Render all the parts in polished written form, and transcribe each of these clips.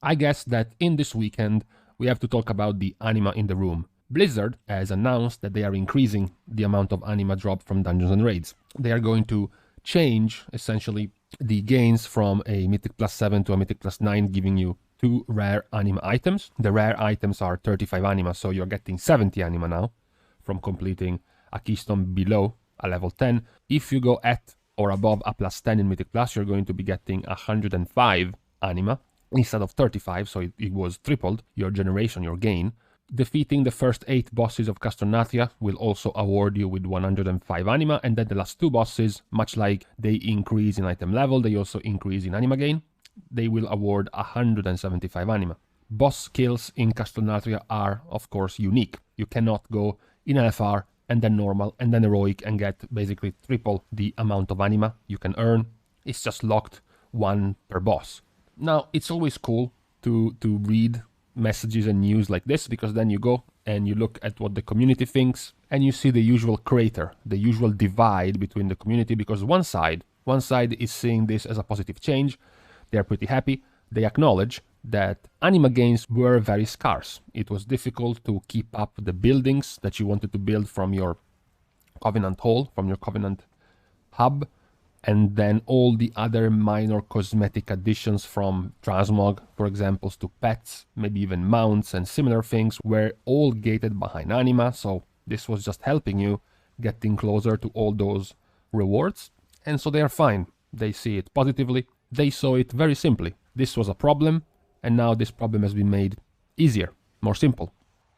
I guess that in this weekend, we have to talk about the anima in the room. Blizzard has announced that they are increasing the amount of anima drop from dungeons and raids. They are going to change, essentially, the gains from a Mythic +7 to a Mythic +9, giving you 2 rare anima items. The rare items are 35 anima, so you're getting 70 anima now from completing a keystone below a level 10. If you go at or above a +10 in Mythic Plus, you're going to be getting 105 anima instead of 35, so it was tripled your generation, your gain. Defeating the first 8 bosses of Castle Nathria will also award you with 105 anima, and then the last 2 bosses, much like they increase in item level, they also increase in anima gain. They will award 175 anima. Boss kills in Castle Nathria are, of course, unique. You cannot go in LFR and then normal and then heroic and get basically triple the amount of anima you can earn. It's just locked 1 per boss. Now, it's always cool to read messages and news like this, because then you go and you look at what the community thinks and you see the usual crater, the usual divide between the community, because one side is seeing this as a positive change. They're pretty happy. They acknowledge that anima gains were very scarce. It was difficult to keep up the buildings that you wanted to build from your Covenant Hall, from your Covenant Hub, and then all the other minor cosmetic additions from transmog, for example, to pets, maybe even mounts and similar things, were all gated behind anima, so this was just helping you getting closer to all those rewards, and so they are fine. They see it positively. They saw it very simply. This was a problem, and now this problem has been made easier, more simple.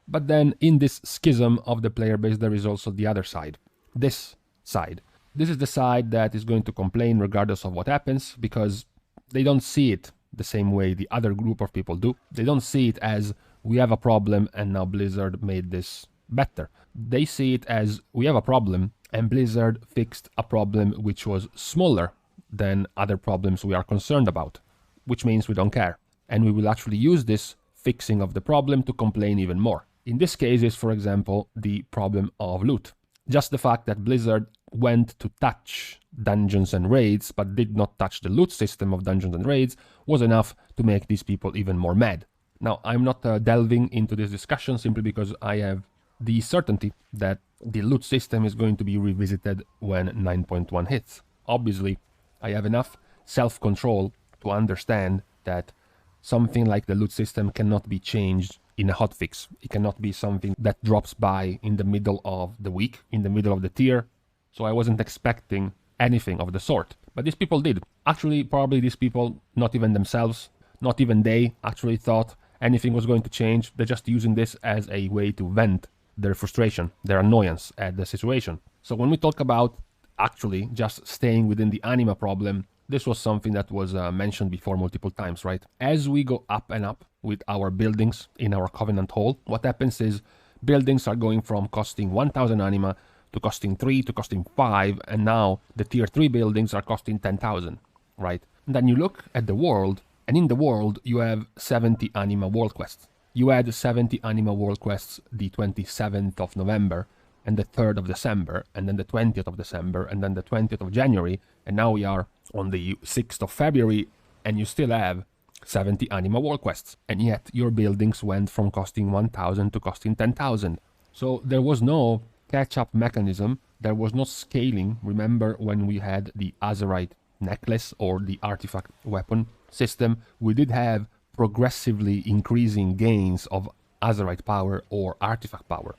But then in this schism of the player base, there is also the other side. This side. This is the side that is going to complain regardless of what happens, because they don't see it the same way the other group of people do. They don't see it as we have a problem and now Blizzard made this better. They see it as we have a problem and Blizzard fixed a problem which was smaller than other problems we are concerned about, which means we don't care. And we will actually use this fixing of the problem to complain even more. In this case is, for example, the problem of loot. Just the fact that Blizzard went to touch dungeons and raids but did not touch the loot system of dungeons and raids was enough to make these people even more mad. Now, I'm not delving into this discussion simply because I have the certainty that the loot system is going to be revisited when 9.1 hits. Obviously, I have enough self-control to understand that something like the loot system cannot be changed in a hotfix. It cannot be something that drops by in the middle of the week, in the middle of the tier. So I wasn't expecting anything of the sort. But these people did. Actually, probably these people, not even themselves, not even they actually thought anything was going to change. They're just using this as a way to vent their frustration, their annoyance at the situation. So when we talk about actually just staying within the anima problem, this was something that was mentioned before multiple times, right? As we go up and up with our buildings in our Covenant Hall, what happens is buildings are going from costing 1000 anima to costing 3 to costing 5, and now the tier 3 buildings are costing 10,000, right? And then you look at the world, and in the world you have 70 anima world quests. You had 70 anima world quests the 27th of November, and the 3rd of December, and then the 20th of December, and then the 20th of January, and now we are on the 6th of February, and you still have 70 anima world quests, and yet your buildings went from costing 1000 to costing 10,000. So there was no catch-up mechanism, there was no scaling. Remember when we had the Azerite necklace or the artifact weapon system, we did have progressively increasing gains of Azerite power or artifact power.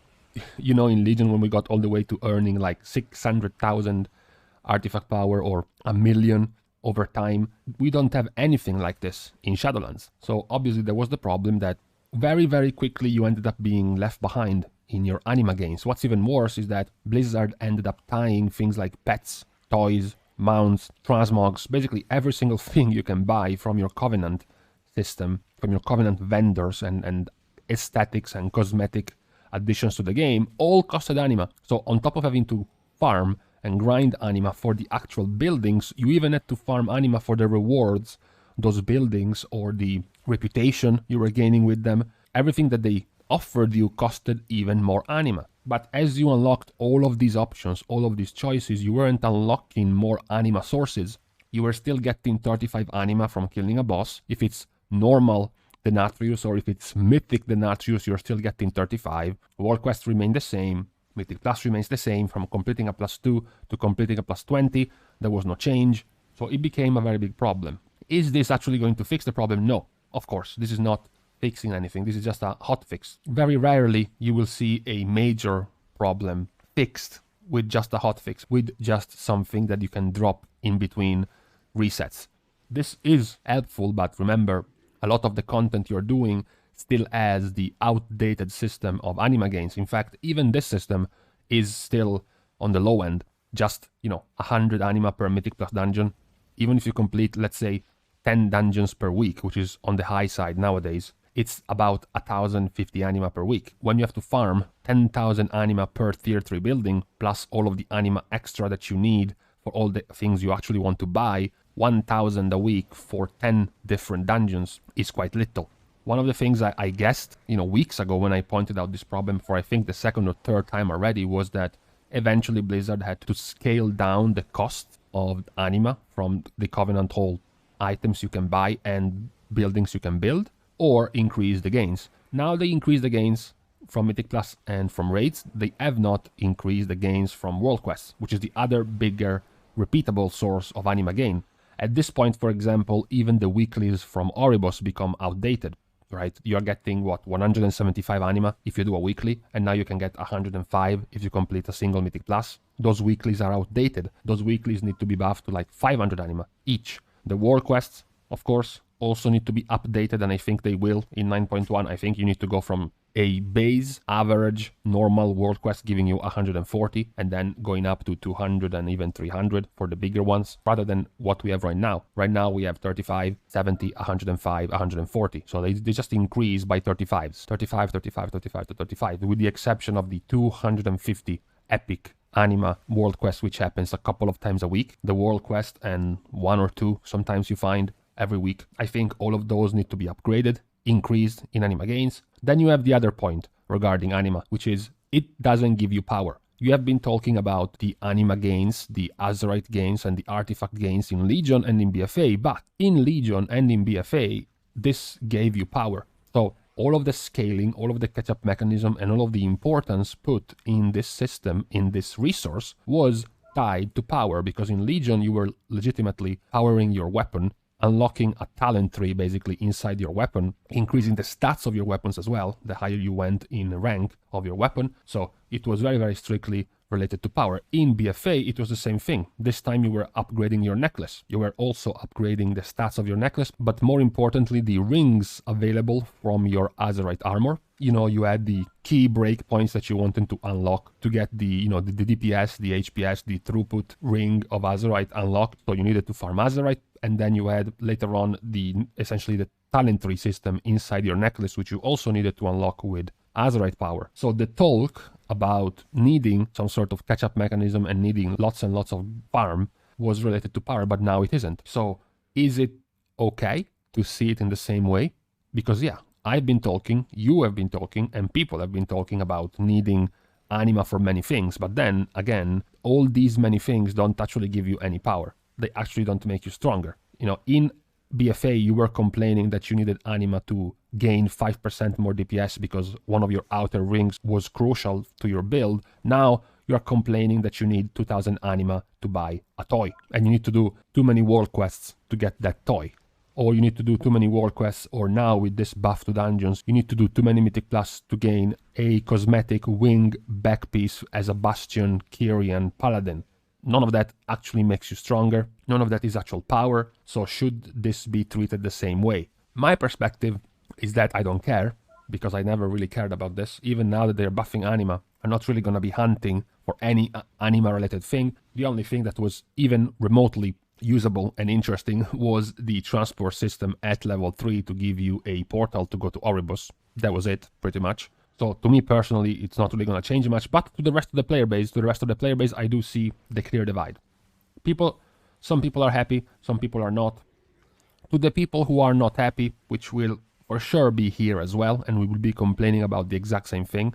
You know, in Legion, when we got all the way to earning like 600,000 artifact power or 1 million over time, we don't have anything like this in Shadowlands. So obviously there was the problem that very, very quickly you ended up being left behind in your anima gains. What's even worse is that Blizzard ended up tying things like pets, toys, mounts, transmogs, basically every single thing you can buy from your Covenant system, from your Covenant vendors and aesthetics and cosmetic additions to the game, all costed anima. So on top of having to farm and grind anima for the actual buildings, you even had to farm anima for the rewards, those buildings, or the reputation you were gaining with them. Everything that they offered you costed even more anima. But as you unlocked all of these options, all of these choices, you weren't unlocking more anima sources. You were still getting 35 anima from killing a boss. If it's normal Denatrius, or if it's Mythic Denatrius, you're still getting 35. World quests remain the same. Mythic Plus remains the same. From completing a +2 to completing a +20, there was no change. So it became a very big problem. Is this actually going to fix the problem? No, of course. This is not fixing anything. This is just a hot fix. Very rarely you will see a major problem fixed with just a hot fix, with just something that you can drop in between resets. This is helpful, but remember, a lot of the content you're doing still has the outdated system of Anima Gains. In fact, even this system is still on the low end. Just, 100 Anima per Mythic Plus dungeon. Even if you complete, let's say, 10 dungeons per week, which is on the high side nowadays, it's about 1,050 Anima per week. When you have to farm 10,000 Anima per tier 3 building, plus all of the Anima extra that you need for all the things you actually want to buy, 1,000 a week for 10 different dungeons is quite little. One of the things I guessed, weeks ago when I pointed out this problem for I think the second or third time already, was that eventually Blizzard had to scale down the cost of Anima from the Covenant Hall items you can buy and buildings you can build, or increase the gains. Now they increase the gains from Mythic Plus and from raids. They have not increased the gains from World Quests, which is the other bigger repeatable source of Anima gain. At this point, for example, even the weeklies from Oribos become outdated. Right, you're getting 175 Anima if you do a weekly, and now you can get 105 if you complete a single Mythic Plus. Those weeklies are outdated. Those weeklies need to be buffed to like 500 Anima each. The World Quests, of course, also need to be updated, and I think they will in 9.1. I think you need to go from a base, average, normal World Quest giving you 140, and then going up to 200 and even 300 for the bigger ones, rather than what we have right now. Right now we have 35, 70, 105, 140. So they just increase by 35s. 35, 35, 35 to 35, with the exception of the 250 epic Anima World Quest, which happens a couple of times a week. The World Quest and one or two sometimes you find every week. I think all of those need to be upgraded, increased in Anima Gains. Then you have the other point regarding Anima, which is it doesn't give you power. You have been talking about the Anima Gains, the Azerite Gains, and the Artifact Gains in Legion and in BFA, but in Legion and in BFA, this gave you power. So all of the scaling, all of the catch-up mechanism, and all of the importance put in this system, in this resource, was tied to power, because in Legion you were legitimately powering your weapon, unlocking a talent tree basically inside your weapon, increasing the stats of your weapons as well, the higher you went in rank of your weapon. So it was very, very strictly related to power. In BFA, it was the same thing. This time you were upgrading your necklace. You were also upgrading the stats of your necklace, but more importantly, the rings available from your Azerite armor. You had the key breakpoints that you wanted to unlock to get the DPS, the HPS, the throughput ring of Azerite unlocked. So you needed to farm Azerite, and then you had later on essentially the talent tree system inside your necklace, which you also needed to unlock with Azerite power. So the talk about needing some sort of catch-up mechanism and needing lots and lots of farm was related to power, but now it isn't. So is it okay to see it in the same way? Because yeah, I've been talking, you have been talking, and people have been talking about needing Anima for many things, but then again, all these many things don't actually give you any power. They actually don't make you stronger. In BFA, you were complaining that you needed Anima to gain 5% more DPS because one of your outer rings was crucial to your build. Now you're complaining that you need 2000 Anima to buy a toy, and you need to do too many world quests to get that toy. Or you need to do too many world quests, or now with this buff to dungeons, you need to do too many Mythic Plus to gain a cosmetic wing backpiece as a Bastion, Kyrian, Paladin. None of that actually makes you stronger. None of that is actual power. So should this be treated the same way? My perspective is that I don't care, because I never really cared about this. Even now that they're buffing Anima, I'm not really going to be hunting for any Anima-related thing. The only thing that was even remotely usable and interesting was the transport system at level 3 to give you a portal to go to Oribos. That was it, pretty much. So to me personally, it's not really going to change much, but to the rest of the player base, I do see the clear divide. Some people are happy, some people are not. To the people who are not happy, which will for sure be here as well, and we will be complaining about the exact same thing,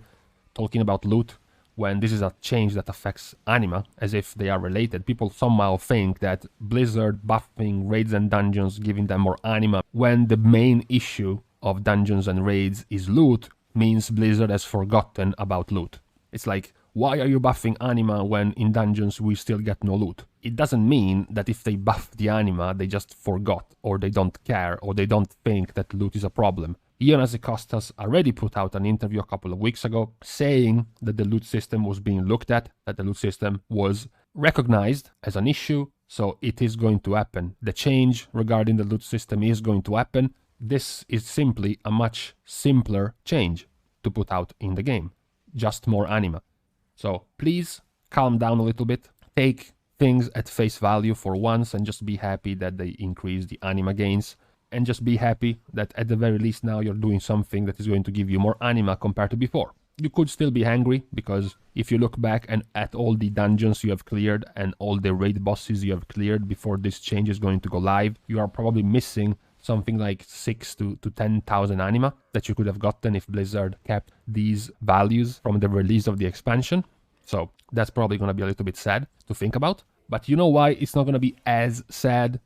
talking about loot, when this is a change that affects Anima, as if they are related. People somehow think that Blizzard buffing raids and dungeons, giving them more Anima, when the main issue of dungeons and raids is loot means Blizzard has forgotten about loot. It's like, why are you buffing Anima when in dungeons we still get no loot? It doesn't mean that if they buff the Anima, they just forgot, or they don't care, or they don't think that loot is a problem. Ion Azekostas already put out an interview a couple of weeks ago saying that the loot system was being looked at, that the loot system was recognized as an issue, so it is going to happen. The change regarding the loot system is going to happen. This is simply a much simpler change to put out in the game. Just more Anima. So please calm down a little bit. Take things at face value for once and just be happy that they increase the Anima gains. And just be happy that at the very least now you're doing something that is going to give you more Anima compared to before. You could still be angry because if you look back and at all the dungeons you have cleared and all the raid bosses you have cleared before this change is going to go live, you are probably missing something like 6,000 to 10,000 Anima that you could have gotten if Blizzard kept these values from the release of the expansion. So that's probably going to be a little bit sad to think about. But you know why it's not going to be as sad?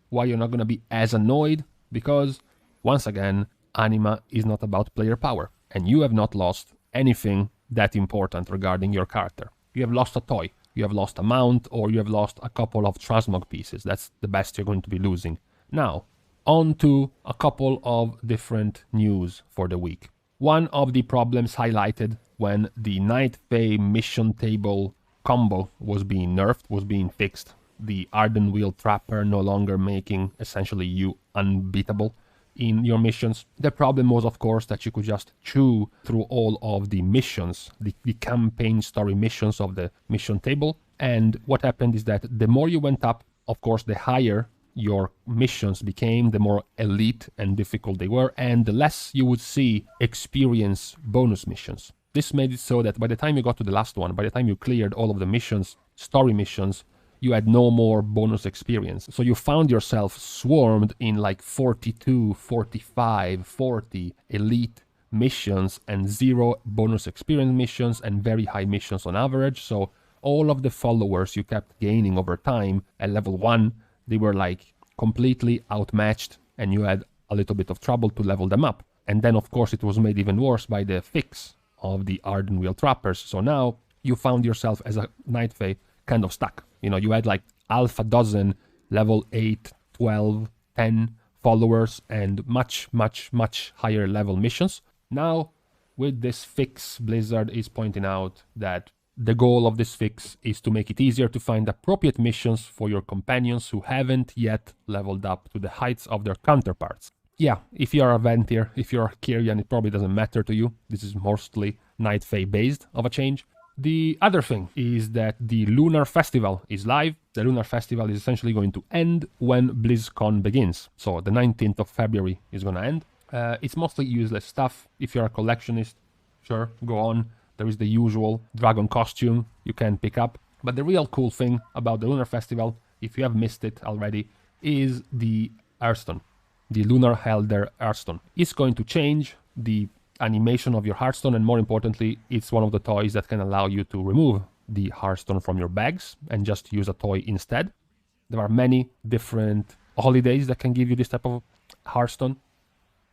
Why you're not going to be as annoyed? Because, once again, Anima is not about player power. And you have not lost anything that important regarding your character. You have lost a toy, you have lost a mount, or you have lost a couple of transmog pieces. That's the best you're going to be losing. Now, on to a couple of different news for the week. One of the problems highlighted when the Night Fae mission table combo was being nerfed, was being fixed. The Arden Wheel Trapper no longer making essentially you unbeatable in your missions. The problem was, of course, that you could just chew through all of the missions, the campaign story missions of the mission table. And what happened is that the more you went up, of course, the higher your missions became, the more elite and difficult they were, and the less you would see experience bonus missions. This made it so that by the time you got to the last one, by the time you cleared all of the missions, story missions, you had no more bonus experience. So you found yourself swarmed in like 42, 45, 40 elite missions and 0 bonus experience missions and very high missions on average. So all of the followers you kept gaining over time at level 1, they were like completely outmatched and you had a little bit of trouble to level them up. And then of course it was made even worse by the fix of the Arden Wheel Trappers. So now you found yourself as a Night Fae kind of stuck. You know, you had like alpha dozen level 8, 12, 10 followers and much higher level missions. Now with this fix, Blizzard is pointing out that the goal of this fix is to make it easier to find appropriate missions for your companions who haven't yet leveled up to the heights of their counterparts. Yeah, if you're a Ventir, if you're a Kyrian, it probably doesn't matter to you. This is mostly Night Fae based of a change. The other thing is that the Lunar Festival is live. The Lunar Festival is essentially going to end when BlizzCon begins. So the 19th of February is going to end. It's mostly useless stuff. If you're a collectionist, sure, go on. There is the usual dragon costume you can pick up. But the real cool thing about the Lunar Festival, if you have missed it already, is the Hearthstone. The Lunar Helder Hearthstone. It's going to change the animation of your Hearthstone, and more importantly, it's one of the toys that can allow you to remove the Hearthstone from your bags and just use a toy instead. There are many different holidays that can give you this type of Hearthstone,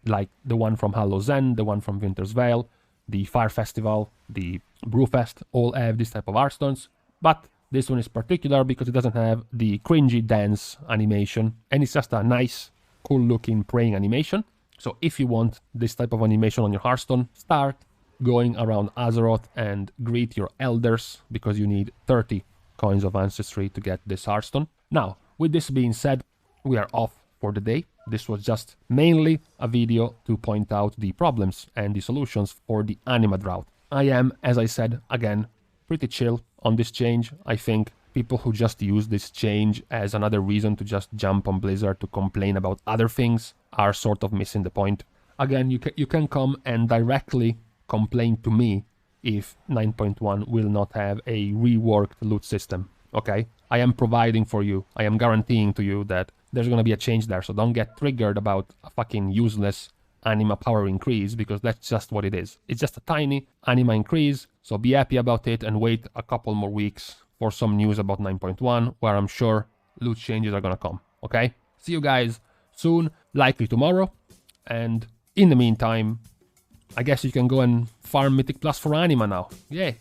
like the one from Hallow's End, the one from Winter's Veil, the Fire Festival, the Brewfest, all have this type of Hearthstones, but this one is particular because it doesn't have the cringy dance animation, and it's just a nice, cool looking praying animation. So if you want this type of animation on your Hearthstone, start going around Azeroth and greet your elders, because you need 30 coins of ancestry to get this Hearthstone. Now, with this being said, we are off for the day. This was just mainly a video to point out the problems and the solutions for the Anima drought. I am, as I said, again, pretty chill on this change. I think people who just use this change as another reason to just jump on Blizzard to complain about other things are sort of missing the point. Again, you can come and directly complain to me if 9.1 will not have a reworked loot system, okay? I am providing for you, I am guaranteeing to you that there's gonna be a change there, so don't get triggered about a fucking useless Anima power increase, because that's just what it is. It's just a tiny Anima increase, so be happy about it and wait a couple more weeks for some news about 9.1, where I'm sure loot changes are gonna come, okay? See you guys soon, likely tomorrow, and In the meantime, I guess you can go and farm Mythic Plus for Anima now. Yay!